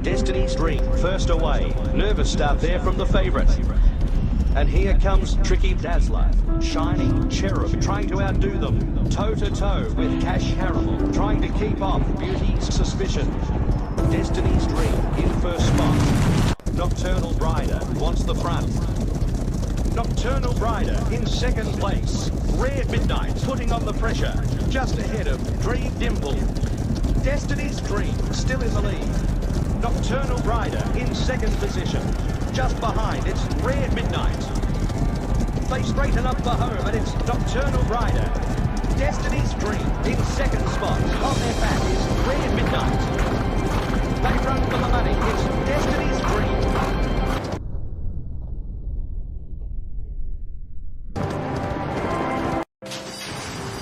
Destiny's Dream, first away. Nervous start there from the favourite. And here comes Tricky Dazzler, Shining Cherub, trying to outdo them. Toe-to-toe with Cash Caramel, trying to keep off Beauty's Suspicion. Destiny's Dream in first spot. Nocturnal Rider wants the front. Nocturnal Rider in second place. Rare Midnight putting on the pressure, just ahead of Dream Dimple. Destiny's Dream still in the lead. Nocturnal Rider in second position. Just behind, it's Rare Midnight. They straighten up for home, and it's Nocturnal Rider. Destiny's Dream in second spot. On their back is Rare Midnight. They run for the money. It's Destiny's Dream.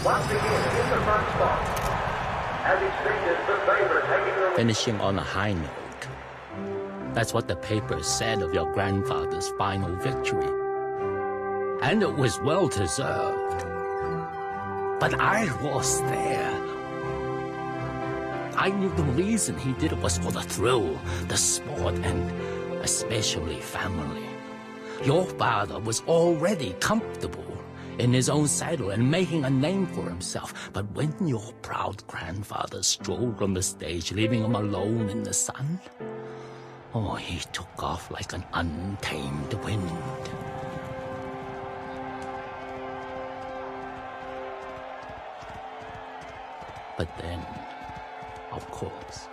Once again, in the front spot. As expected, the favorite taking the... Finishing on a high note. That's what the papers said of your grandfather's final victory. And it was well deserved. But I was there. I knew the reason he did it was for the thrill, the sport, and especially family. Your father was already comfortable in his own saddle and making a name for himself. But when your proud grandfather strolled on the stage, leaving him alone in the sun, oh, he took off like an untamed wind. But then, of course,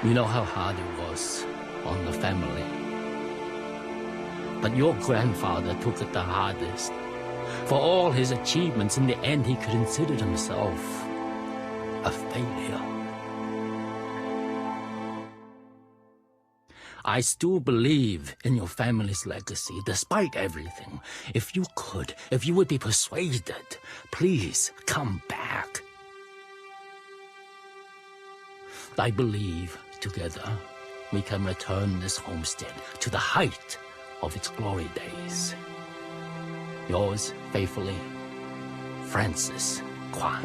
you know how hard it was on the family. But your grandfather took it the hardest. For all his achievements, in the end, he considered himself a failure. I still believe in your family's legacy, despite everything. If you could, if you would be persuaded, please come back. I believe together we can return this homestead to the height of its glory days. Yours faithfully, Francis Kwan.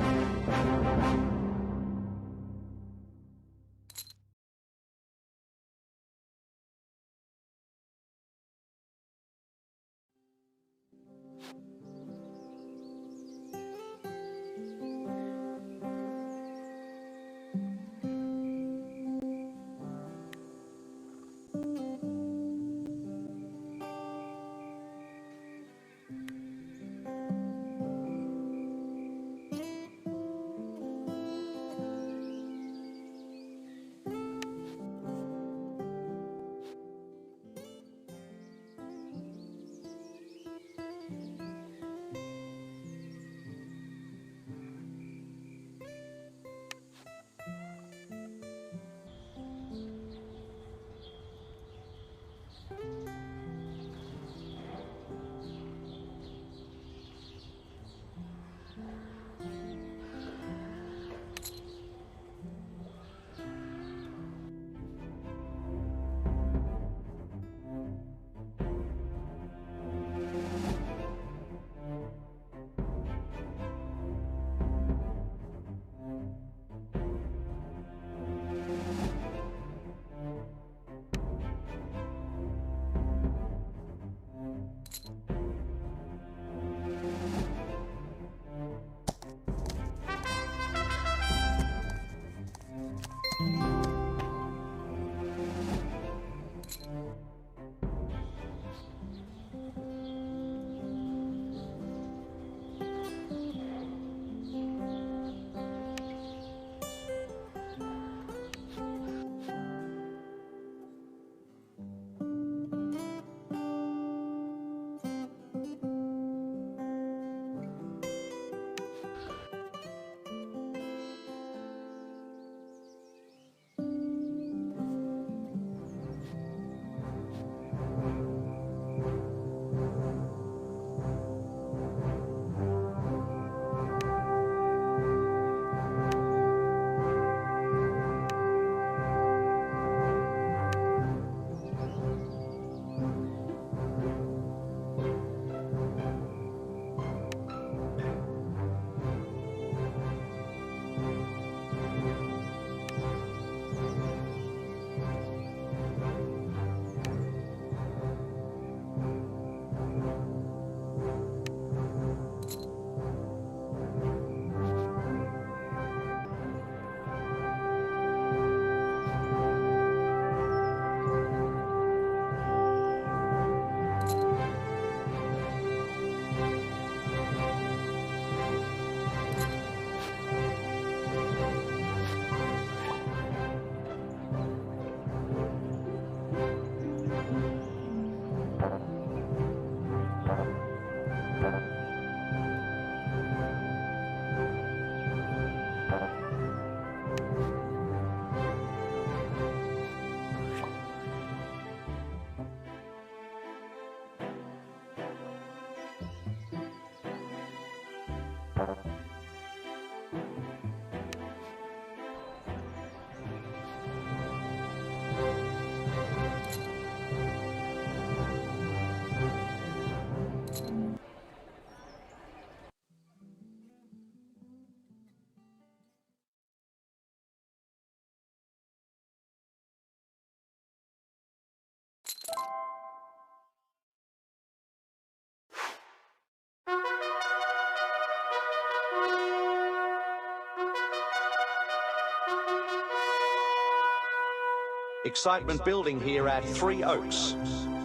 Excitement building here at Three Oaks.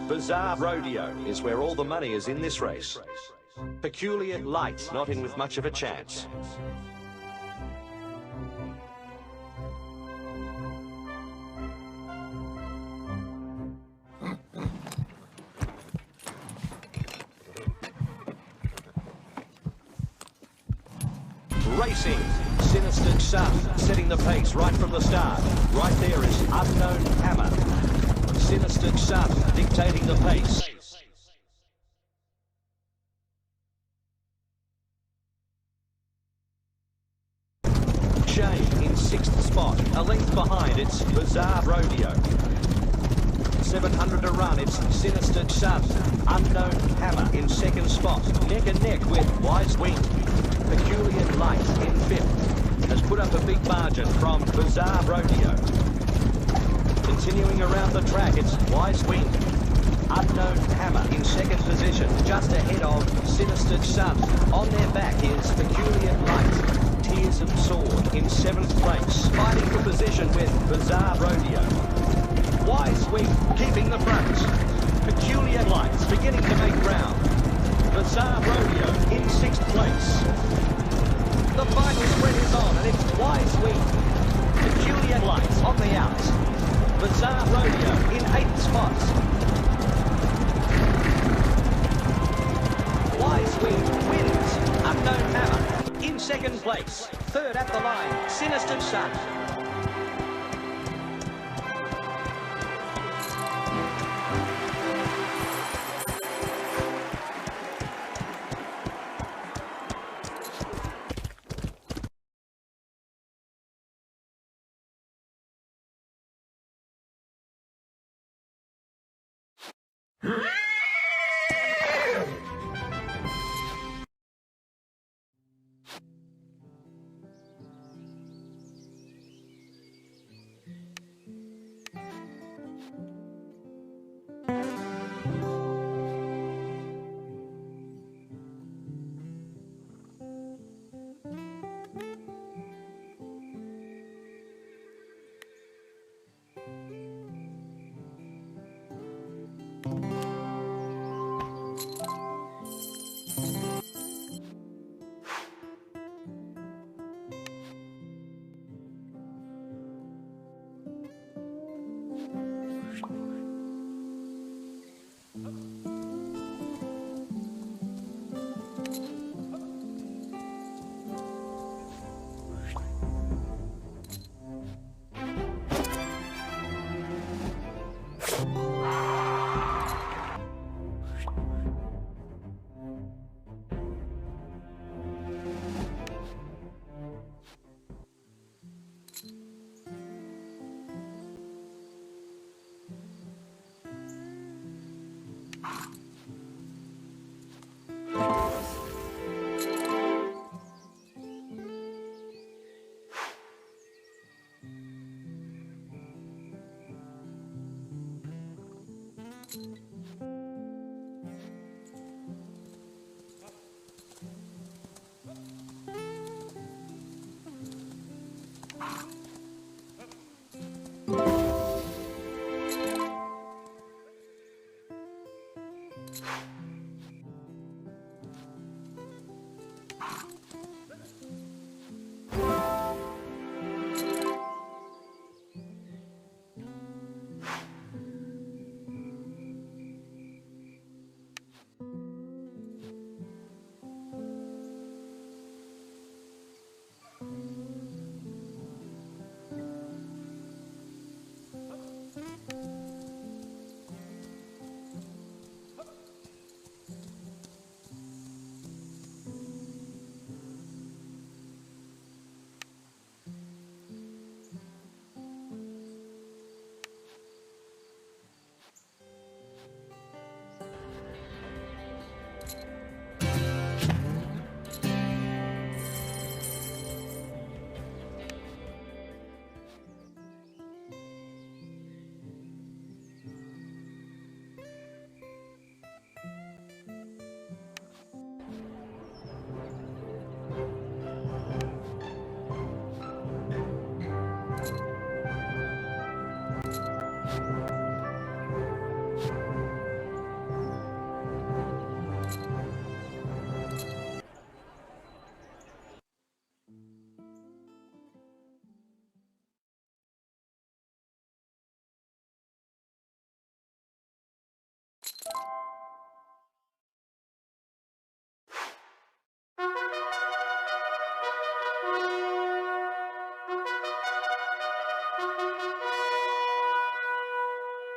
Bizarre Rodeo is where all the money is in this race. Peculiar Light not in with much of a chance. Racing. Sinister Sun setting the pace right from the start. Right there is Unknown Hammer. Sinister Sun dictating the pace. Shane in 6th spot. A length behind, it's Bizarre Rodeo. 700 to run, it's Sinister Sun. Unknown Hammer in 2nd spot. Neck and neck with Wise Wing. Peculiar Light in 5th. Has put up a big margin from Bizarre Rodeo. Continuing around the track, it's Wise Wing. Unknown Hammer in 2nd position, just ahead of Sinister Sun. On their back is Peculiar Light. Tears of Sword in 7th place, fighting for position with Bizarre Rodeo. Wise Wing keeping the front. Peculiar Lights beginning to make ground. Bizarre Rodeo in 6th place. The final spread is on, and it's Wise Wing. Peculiar Lights on the out. Bizarre Rodeo in 8th spot. Wise Wing wins. Unknown Hammer in 2nd place. 3rd at the line, Sinister Sun.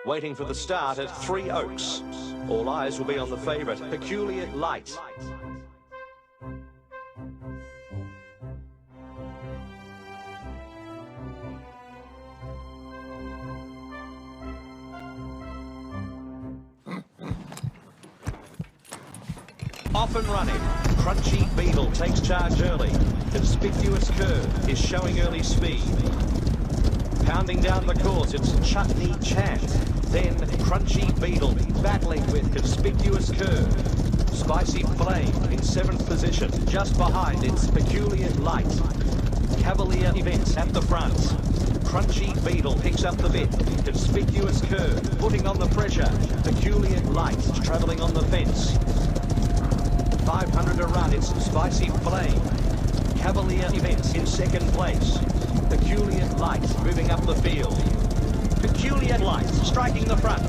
Waiting for the start at 3 Oaks. All eyes will be on the favourite, Peculiar Light. Off and running. Crunchy Beetle takes charge early. Conspicuous Curve is showing early speed. Pounding down the course, it's Chutney Chant. Then Crunchy Beetle battling with Conspicuous Curve. Spicy Flame in 7th position. Just behind, it's Peculiar Light. Cavalier Events at the front. Crunchy Beetle picks up the bit. Conspicuous Curve putting on the pressure. Peculiar Light travelling on the fence. 500 to run, it's Spicy Flame. Cavalier Events in 2nd place. Peculiar Light moving up the field. Peculiar Light striking the front.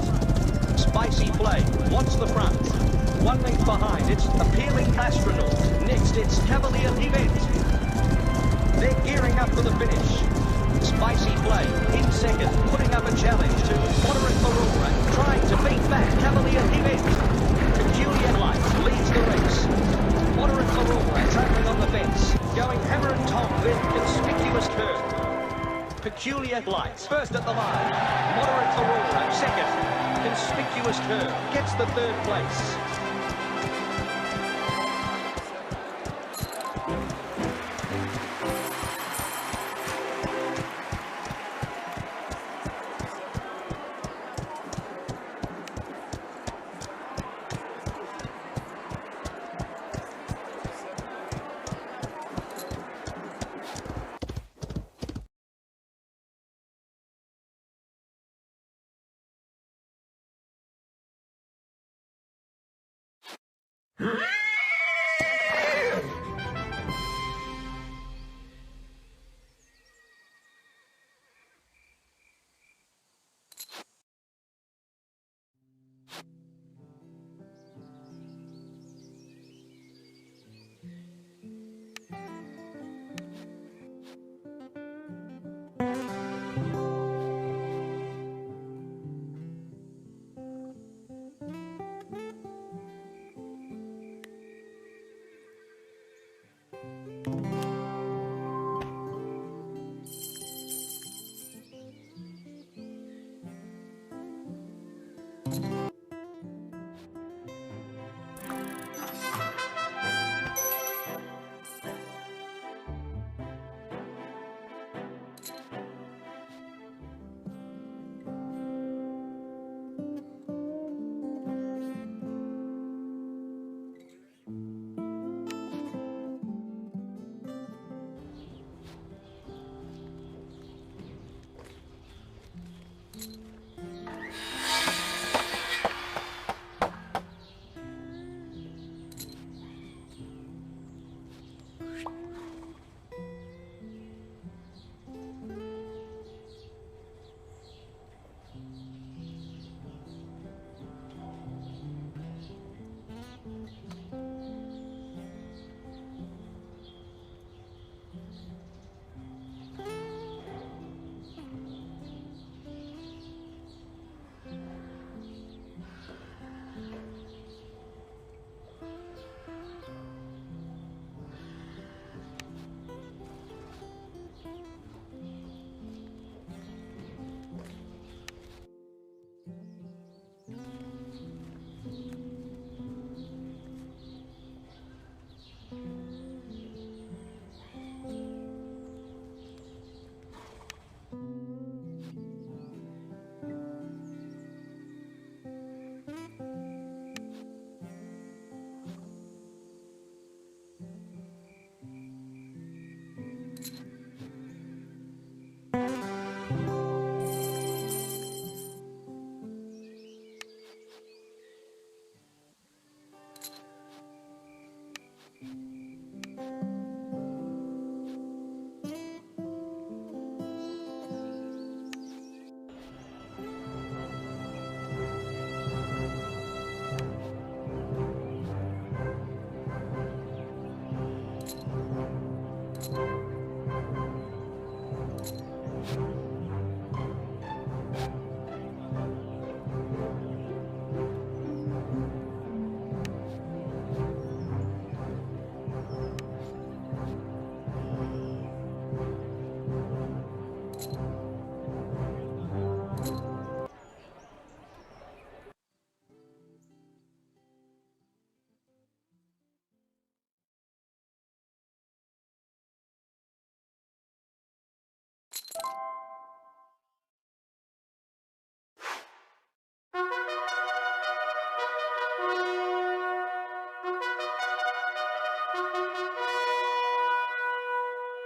Spicy Flame wants the front. 1 length behind, it's Appealing Astronaut. Next, it's Cavalier Event. They're gearing up for the finish. Spicy Flame in 2nd, putting up a challenge to Moderate Aurora, trying to beat back Cavalier Event. Peculiar Light leads the race. Moderate Aurora travelling on the fence, going hammer and tong with Conspicuous Curve. Peculiar Light first at the line. Moderate Aurora 2nd. Conspicuous Curve gets the 3rd place.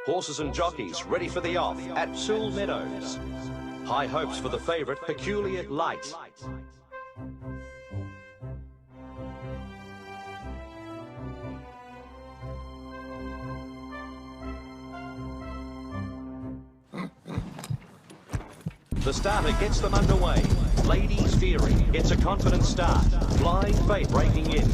Horses and jockeys ready for the off at Sewell Meadows. High hopes for the favourite, Peculiar Light. The starter gets them underway. Ladies Fury gets a confident start. Blind Fate breaking in.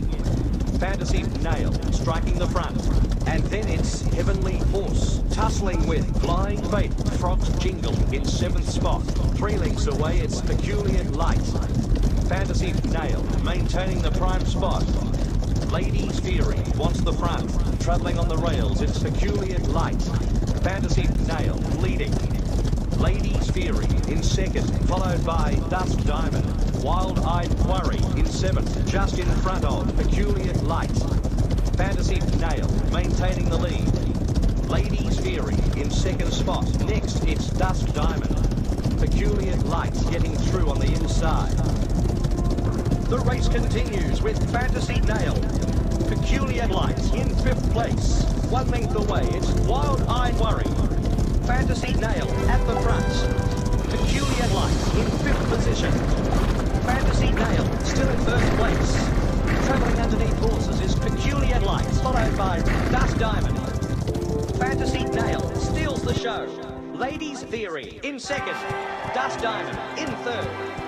Fantasy Nail striking the front. And then it's Heavenly Horse tussling with Blind Fate. Frog's Jingle in 7th spot. 3 lengths away it's Peculiar Light. Fantasy Nail maintaining the prime spot. Ladies Fury wants the front. Travelling on the rails it's Peculiar Light. Fantasy Nail leading. Ladies Fury in 2nd, followed by Dusk Diamond. Wild-Eyed Quarry in 7th, just in front of Peculiar Light. Fantasy Nail maintaining the lead. Ladies Fury in 2nd spot. Next, it's Dusk Diamond. Peculiar Light getting through on the inside. The race continues with Fantasy Nail. Peculiar Light in 5th place. 1 length away, it's Wild-Eyed Quarry. Fantasy Nail at the front. Peculiar Light in 5th position. Fantasy Nail still in 1st place. Travelling underneath horses is Peculiar Light, followed by Dusk Diamond. Fantasy Nail steals the show. Ladies Theory in 2nd. Dusk Diamond in 3rd.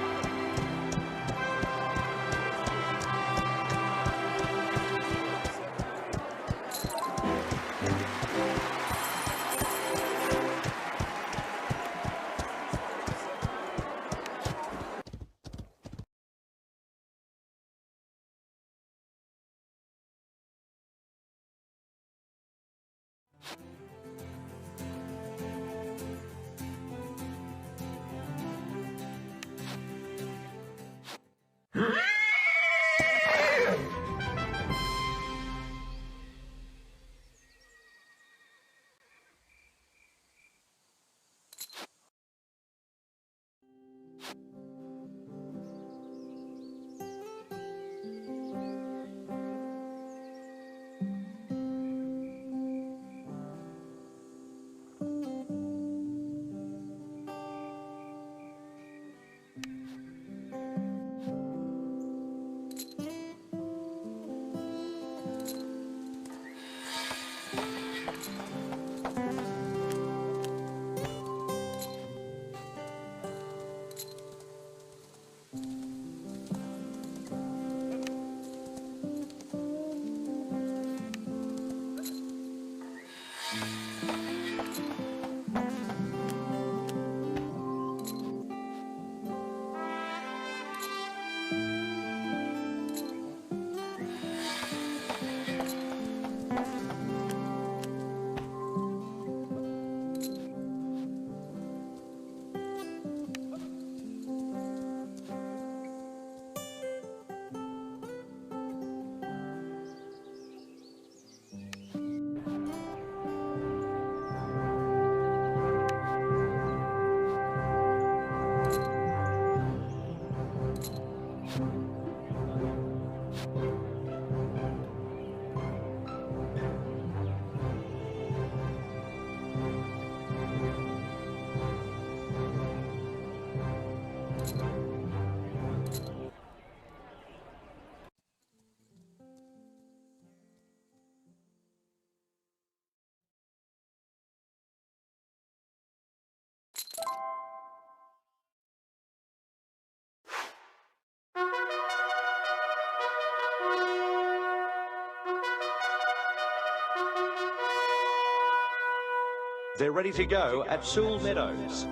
They're ready to go at Sewell Meadows.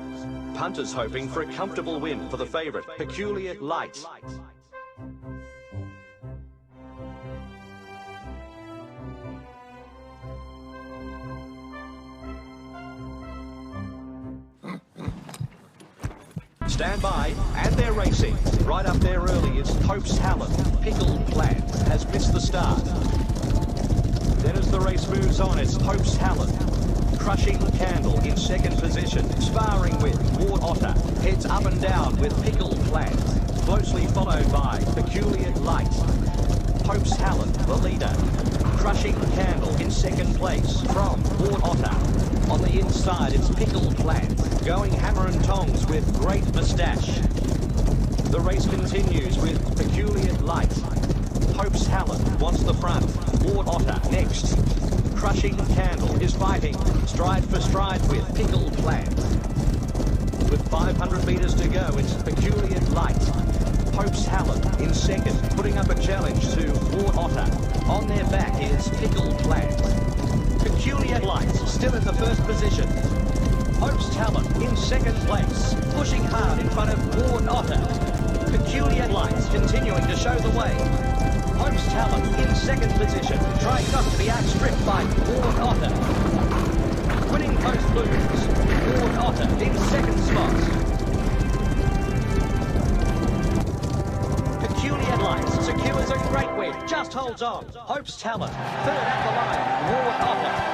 Punters hoping for a comfortable win for the favourite, Peculiar Light. Stand by, and they're racing. Right up there early is Hope's Talent. Pickled Plant has missed the start. Then as the race moves on, it's Hope's Talent. Crushing Candle in 2nd position, sparring with Ward Otter. Heads up and down with Pickled Plant. Closely followed by Peculiar Light. Hope's Talent, the leader. Crushing Candle in second place from Ward Otter. On the inside, it's Pickled Plant, going hammer and tongs with Great Moustache. The race continues with Peculiar Light. Hope's Talent wants the front. Ward Otter next. Crushing Candle is fighting stride for stride with Pickled Plant. With 500 metres to go, it's Peculiar Light. Hope's Talent in second, putting up a challenge to Ward Otter. On their back is Pickled Plant. Peculiar Light still in the first position. Hope's Talent in second place, pushing hard in front of Ward Otter. Peculiar Light continuing to show the way. Hope's Talent in second position, trying not to be outstripped by Ward Otter. Winning both moves, Ward Otter in second spot. Peculiar Light secures a great win, just holds on. Hope's Talent, third at the line, Ward Otter.